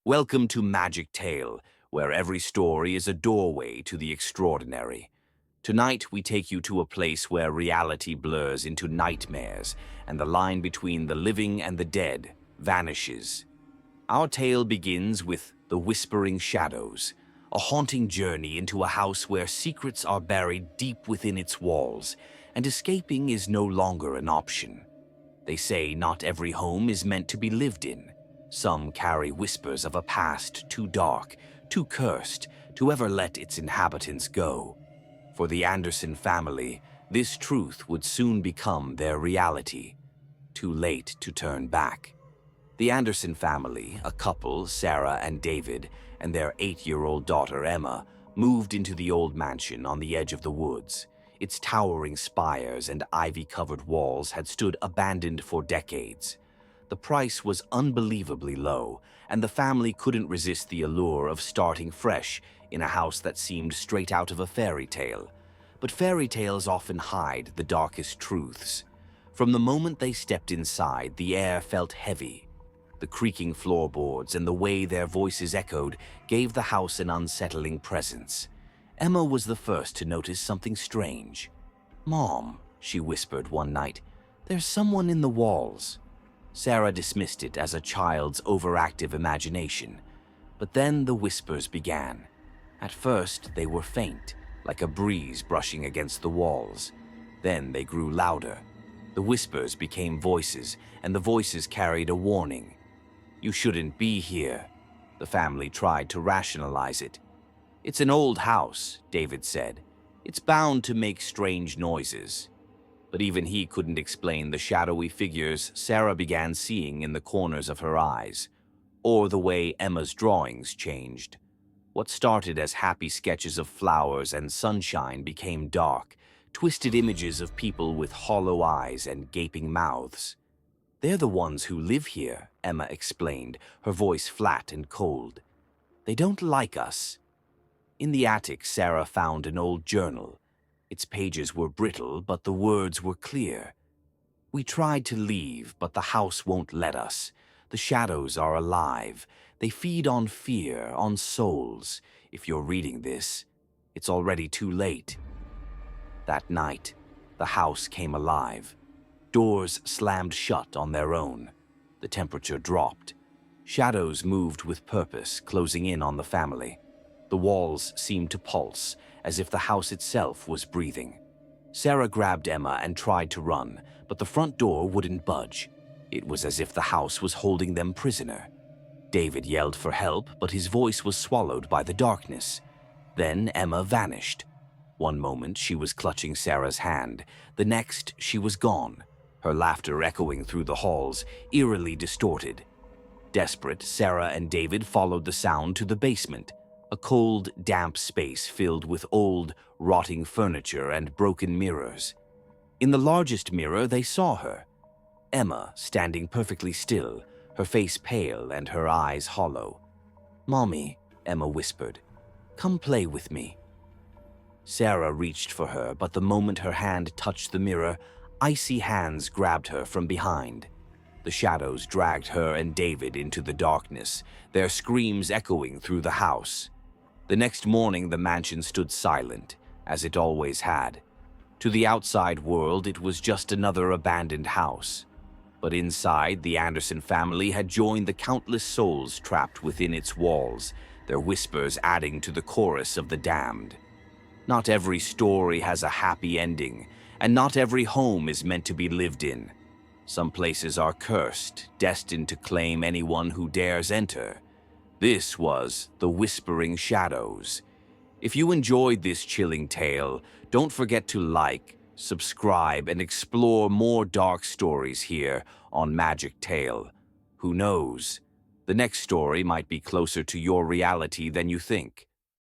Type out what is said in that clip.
Welcome to Magic Tale, where every story is a doorway to the extraordinary. Tonight, we take you to a place where reality blurs into nightmares and the line between the living and the dead vanishes. Our tale begins with the Whispering Shadows, a haunting journey into a house where secrets are buried deep within its walls, and escaping is no longer an option. They say not every home is meant to be lived in. Some carry whispers of a past too dark, too cursed, to ever let its inhabitants go. For the Anderson family, this truth would soon become their reality. Too late to turn back. The Anderson family, a couple, Sarah and David, and their 8-year-old daughter, Emma, moved into the old mansion on the edge of the woods. Its towering spires and ivy-covered walls had stood abandoned for decades. The price was unbelievably low, and the family couldn't resist the allure of starting fresh in a house that seemed straight out of a fairy tale. But fairy tales often hide the darkest truths. From the moment they stepped inside, the air felt heavy. The creaking floorboards and the way their voices echoed gave the house an unsettling presence. Emma was the first to notice something strange. "Mom," she whispered one night, "there's someone in the walls." Sarah dismissed it as a child's overactive imagination. But then the whispers began. At first, they were faint, like a breeze brushing against the walls. Then they grew louder. The whispers became voices, and the voices carried a warning. "You shouldn't be here." The family tried to rationalize it. "It's an old house," David said. "It's bound to make strange noises." But even he couldn't explain the shadowy figures Sarah began seeing in the corners of her eyes, or the way Emma's drawings changed. What started as happy sketches of flowers and sunshine became dark, twisted images of people with hollow eyes and gaping mouths. "They're the ones who live here," Emma explained, her voice flat and cold. "They don't like us." In the attic, Sarah found an old journal. Its pages were brittle, but the words were clear. "We tried to leave, but the house won't let us. The shadows are alive. They feed on fear, on souls. If you're reading this, it's already too late." That night, the house came alive. Doors slammed shut on their own. The temperature dropped. Shadows moved with purpose, closing in on the family. The walls seemed to pulse, as if the house itself was breathing. Sarah grabbed Emma and tried to run, but the front door wouldn't budge. It was as if the house was holding them prisoner. David yelled for help, but his voice was swallowed by the darkness. Then Emma vanished. One moment she was clutching Sarah's hand, the next she was gone, her laughter echoing through the halls, eerily distorted. Desperate, Sarah and David followed the sound to the basement, a cold, damp space filled with old, rotting furniture and broken mirrors. In the largest mirror, they saw her, Emma, standing perfectly still, her face pale and her eyes hollow. "Mommy," Emma whispered, "come play with me." Sarah reached for her, but the moment her hand touched the mirror, icy hands grabbed her from behind. The shadows dragged her and David into the darkness, their screams echoing through the house. The next morning, the mansion stood silent, as it always had. To the outside world, it was just another abandoned house. But inside, the Anderson family had joined the countless souls trapped within its walls, their whispers adding to the chorus of the damned. Not every story has a happy ending, and not every home is meant to be lived in. Some places are cursed, destined to claim anyone who dares enter. This was The Whispering Shadows. If you enjoyed this chilling tale, don't forget to like, subscribe, and explore more dark stories here on Magic Tale. Who knows? The next story might be closer to your reality than you think.